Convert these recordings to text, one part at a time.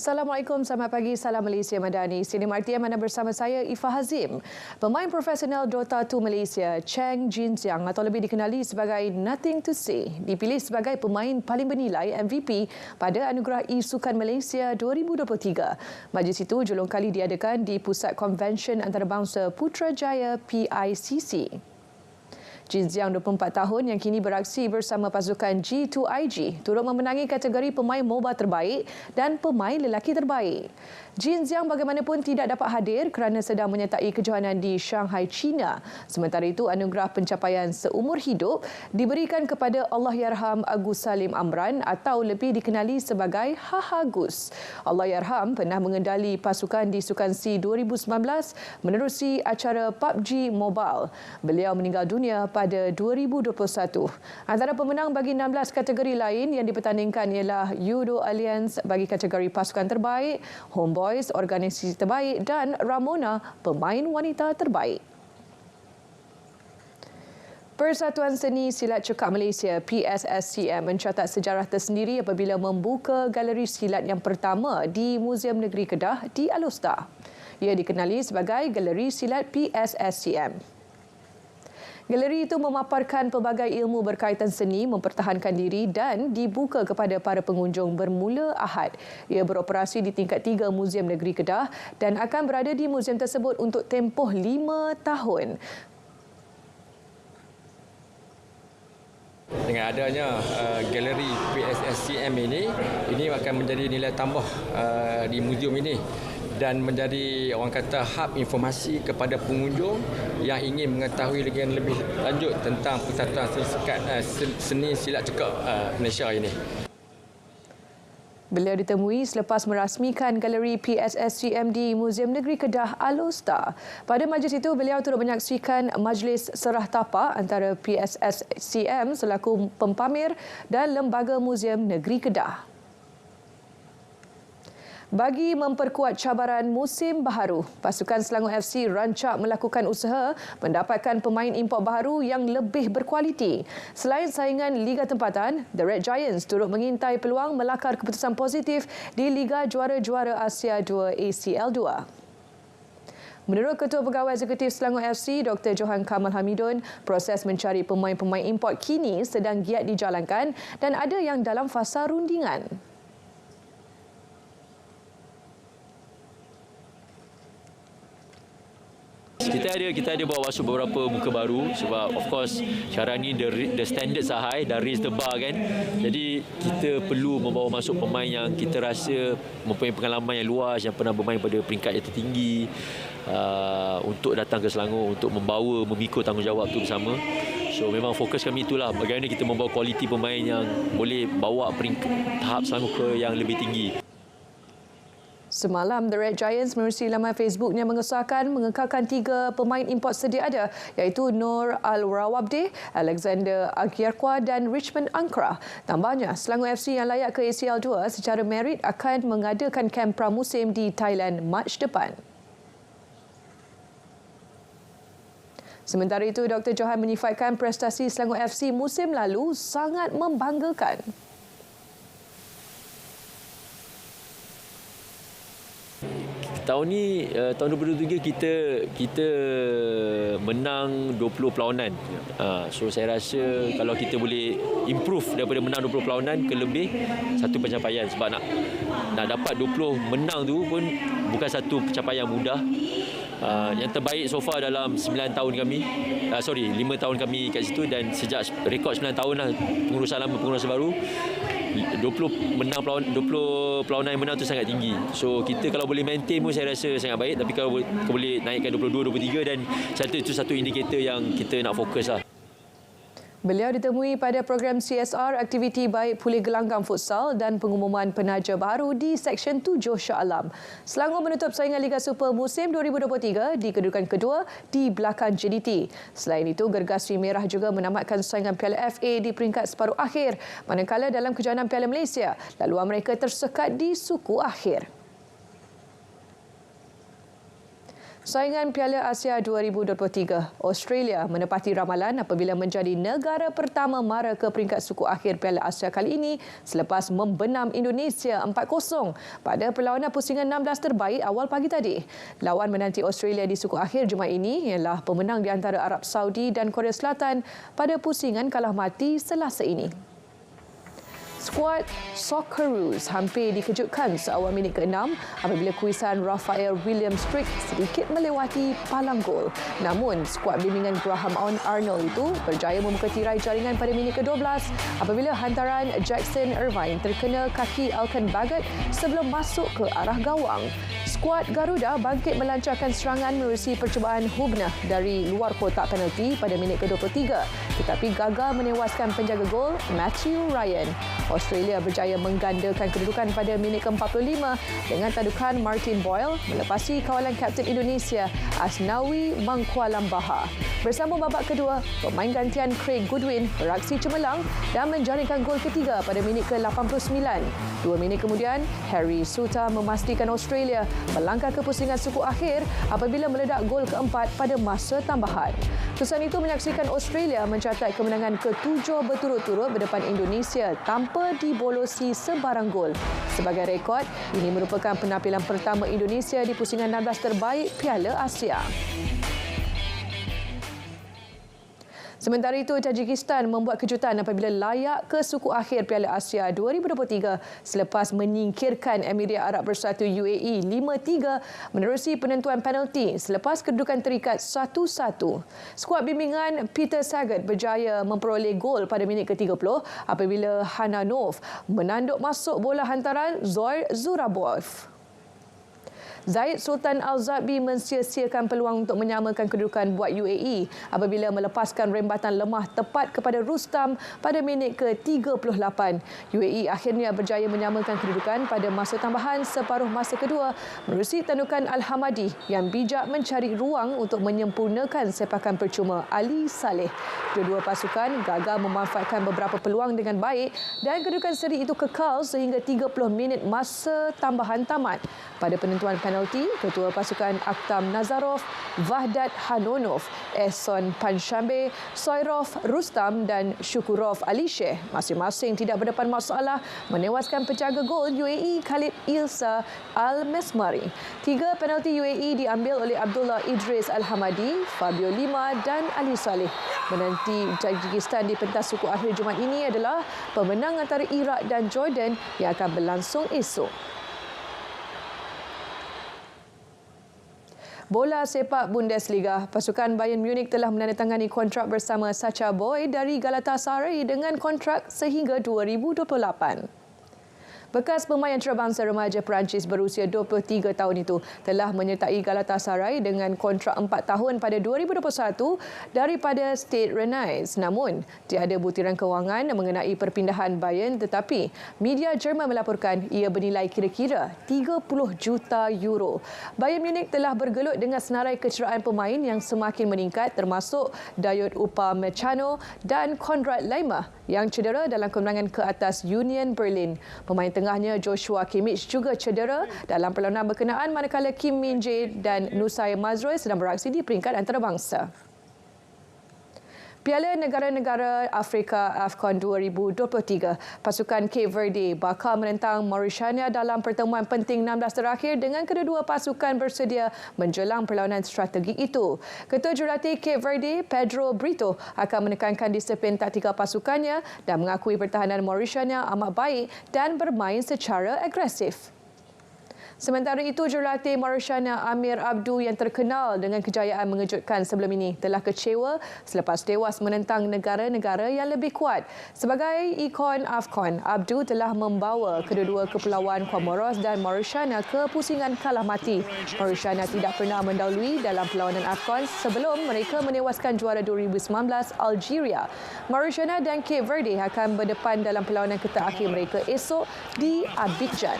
Assalamualaikum, selamat pagi, salam Malaysia Madani. Sini RTM Anda bersama saya, Ifah Hazim. Pemain profesional Dota 2 Malaysia, Cheng Jinjiang atau lebih dikenali sebagai Nothing to Say, dipilih sebagai pemain paling bernilai MVP pada Anugerah E-Sukan Malaysia 2023. Majlis itu julung kali diadakan di Pusat Konvensyen Antarabangsa Putrajaya PICC. Jinjiang 24 tahun yang kini beraksi bersama pasukan G2IG turut memenangi kategori pemain MOBA terbaik dan pemain lelaki terbaik. Jinjiang bagaimanapun tidak dapat hadir kerana sedang menyertai kejohanan di Shanghai, China. Sementara itu, anugerah pencapaian seumur hidup diberikan kepada Allahyarham Agus Salim Amran atau lebih dikenali sebagai Haha Gus. Allahyarham pernah mengendali pasukan di Sukan C 2019 menerusi acara PUBG Mobile. Beliau meninggal dunia pada 2021. Antara pemenang bagi 16 kategori lain yang dipertandingkan ialah Judo Alliance bagi kategori pasukan terbaik, Homeboys organisasi terbaik dan Ramona pemain wanita terbaik. Persatuan Seni Silat Cekak Malaysia PSSCM mencatat sejarah tersendiri apabila membuka galeri silat yang pertama di Muzium Negeri Kedah di Alor. Ia dikenali sebagai Galeri Silat PSSCM. Galeri itu memaparkan pelbagai ilmu berkaitan seni, mempertahankan diri dan dibuka kepada para pengunjung bermula Ahad. Ia beroperasi di tingkat 3 Muzium Negeri Kedah dan akan berada di muzium tersebut untuk tempoh 5 tahun. Dengan adanya galeri PSSCM ini akan menjadi nilai tambah di muzium ini dan menjadi orang kata hub informasi kepada pengunjung yang ingin mengetahui lebih lanjut tentang Persatuan Seni Silat Cekak Malaysia ini. Beliau ditemui selepas merasmikan galeri PSSCM di Muzium Negeri Kedah Alor. Pada majlis itu, beliau turut menyaksikan majlis serah tapak antara PSSCM selaku pempamer dan Lembaga Muzium Negeri Kedah. Bagi memperkuat cabaran musim baharu, pasukan Selangor FC rancak melakukan usaha mendapatkan pemain import baharu yang lebih berkualiti. Selain saingan Liga Tempatan, The Red Giants turut mengintai peluang melakar keputusan positif di Liga Juara-Juara Asia 2 ACL 2. Menurut Ketua Pegawai Eksekutif Selangor FC, Dr. Johan Kamal Hamidun, proses mencari pemain-pemain import kini sedang giat dijalankan dan ada yang dalam fasa rundingan. Kita ada bawa masuk beberapa muka baru sebab of course sekarang ni the standards are high, dah raise the bar kan. Jadi kita perlu membawa masuk pemain yang kita rasa mempunyai pengalaman yang luas, yang pernah bermain pada peringkat yang tertinggi untuk datang ke Selangor untuk memikul tanggungjawab tu bersama. So memang fokus kami itulah bagaimana kita membawa kualiti pemain yang boleh bawa tahap Selangor ke yang lebih tinggi. Semalam, The Red Giants menerusi laman Facebooknya mengesahkan mengekalkan 3 pemain import sedia ada iaitu Nur Al-Rawabdeh, Alexander Agyarkwa dan Richmond Ankara. Tambahnya, Selangor FC yang layak ke ACL 2 secara merit akan mengadakan kem pramusim di Thailand Mac depan. Sementara itu, Dr. Johan menyifatkan prestasi Selangor FC musim lalu sangat membanggakan. Tahun ni, tahun 2023 kita menang 20 perlawanan. So saya rasa kalau kita boleh improve daripada menang 20 perlawanan ke lebih, satu pencapaian sebab nak dapat 20 menang tu pun bukan satu pencapaian mudah. Yang terbaik so far dalam 9 tahun kami, 5 tahun kami kat situ dan sejak rekod 9 tahun lah pengurusan lama pengurusan baru. 20 perlawanan yang menang tu sangat tinggi. So kita kalau boleh maintain pun saya rasa sangat baik, tapi kalau boleh naikkan 22, 23 dan itu satu indikator yang kita nak fokus lah. Beliau ditemui pada program CSR aktiviti baik Pulih Gelanggang Futsal dan pengumuman penaja baru di Seksyen 7 Shah Alam. Selangor menutup saingan Liga Super musim 2023 di kedudukan kedua di belakang JDT. Selain itu, Gergasri Merah juga menamatkan saingan Piala FA di peringkat separuh akhir, manakala dalam kejohanan Piala Malaysia, laluan mereka tersekat di suku akhir. Saingan Piala Asia 2023, Australia menepati ramalan apabila menjadi negara pertama mara ke peringkat suku akhir Piala Asia kali ini selepas membenam Indonesia 4-0 pada perlawanan pusingan 16 terbaik awal pagi tadi. Lawan menanti Australia di suku akhir Jumaat ini ialah pemenang di antara Arab Saudi dan Korea Selatan pada pusingan kalah mati Selasa ini. Skuad Socceroos hampir dikejutkan seawal minit ke-6 apabila kuisan Rafael Williams-Strick sedikit melewati palang gol. Namun, skuad bimbingan Graham Arnold itu berjaya membuka tirai jaringan pada minit ke-12 apabila hantaran Jackson Irvine terkena kaki Alkan Baggett sebelum masuk ke arah gawang. Skuad Garuda bangkit melancarkan serangan menerusi percubaan Hubner dari luar kotak penalti pada minit ke-23 tetapi gagal menewaskan penjaga gol Matthew Ryan. Australia berjaya menggandakan kedudukan pada minit ke-45 dengan tadukan Martin Boyle melepasi kawalan kapten Indonesia Asnawi Mangkualambaha. Bersambung babak kedua, pemain gantian Craig Goodwin beraksi cemerlang dan menjaringkan gol ketiga pada minit ke-89. 2 minit kemudian, Harry Suter memastikan Australia melangkah ke pusingan suku akhir apabila meledak gol keempat pada masa tambahan. Kesan itu menyaksikan Australia mencatat kemenangan ke-7 berturut-turut berdepan Indonesia tanpa dibolosi sebarang gol. Sebagai rekod, ini merupakan penampilan pertama Indonesia di pusingan 16 terbaik Piala Asia. Sementara itu, Tajikistan membuat kejutan apabila layak ke suku akhir Piala Asia 2023 selepas menyingkirkan Emirat Arab Bersatu UAE 5-3 menerusi penentuan penalti selepas kedudukan terikat 1-1. Skuad bimbingan Peter Sagat berjaya memperoleh gol pada minit ke-30 apabila Hananov menanduk masuk bola hantaran Zoir Zurabov. Zaid Sultan Al-Zabi mensia-siakan peluang untuk menyamakan kedudukan buat UAE apabila melepaskan rembatan lemah tepat kepada Rustam pada minit ke-38. UAE akhirnya berjaya menyamakan kedudukan pada masa tambahan separuh masa kedua menerusi tandukan Al-Hamadi yang bijak mencari ruang untuk menyempurnakan sepakan percuma Ali Saleh. Kedua pasukan gagal memanfaatkan beberapa peluang dengan baik dan kedudukan seri itu kekal sehingga 30 minit masa tambahan tamat. Pada penentuan penalti, ketua pasukan Akhtam Nazarov, Vahdat Hanonov, Ehson Panshambe, Soirov Rustam dan Shukurov Alisher masing-masing tidak berdepan masalah menewaskan penjaga gol UAE Khalid Ilsa Al-Mesmari. 3 penalti UAE diambil oleh Abdullah Idris Al-Hamadi, Fabio Lima dan Ali Saleh. Menanti Tajikistan di pentas suku akhir Jumaat ini adalah pemenang antara Iraq dan Jordan yang akan berlangsung esok. Bola sepak Bundesliga, pasukan Bayern Munich telah menandatangani kontrak bersama Sacha Boey dari Galatasaray dengan kontrak sehingga 2028. Bekas pemain antarabangsa remaja Perancis berusia 23 tahun itu telah menyertai Galatasaray dengan kontrak 4 tahun pada 2021 daripada Stade Rennais. Namun, tiada butiran kewangan mengenai perpindahan Bayern tetapi media Jerman melaporkan ia bernilai kira-kira 30 juta euro. Bayern Munich telah bergelut dengan senarai kecederaan pemain yang semakin meningkat termasuk Dayot Upamecano dan Konrad Laimer yang cedera dalam kemenangan ke atas Union Berlin. Pemain tengahnya Joshua Kimmich juga cedera dalam perlawanan berkenaan manakala Kim Min-jae dan Nusai Mazraoui sedang beraksi di peringkat antarabangsa. Piala Negara-Negara Afrika AFCON 2023, pasukan Cape Verde bakal menentang Mauritania dalam pertemuan penting 16 terakhir dengan kedua-dua pasukan bersedia menjelang perlawanan strategik itu. Ketua Jurulatih Cape Verde, Pedro Brito, akan menekankan disiplin taktikal pasukannya dan mengakui pertahanan Mauritania amat baik dan bermain secara agresif. Sementara itu, Jurulatih Mauritania Amir Abdu yang terkenal dengan kejayaan mengejutkan sebelum ini telah kecewa selepas tewas menentang negara-negara yang lebih kuat. Sebagai ikon AFCON, Abdu telah membawa kedua-dua kepulauan Comoros dan Mauritania ke pusingan kalah mati. Mauritania tidak pernah mendahului dalam perlawanan AFCON sebelum mereka menewaskan juara 2019 Algeria. Mauritania dan Cape Verde akan berdepan dalam perlawanan terakhir mereka esok di Abidjan.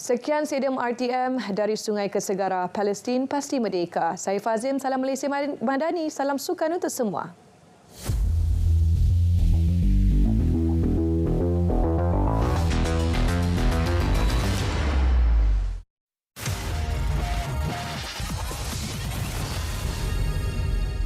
Sekian Stadium RTM dari Sungai ke Segara, Palestin pasti merdeka. Saya Fazim, salam Malaysia Madani, salam sukan untuk semua.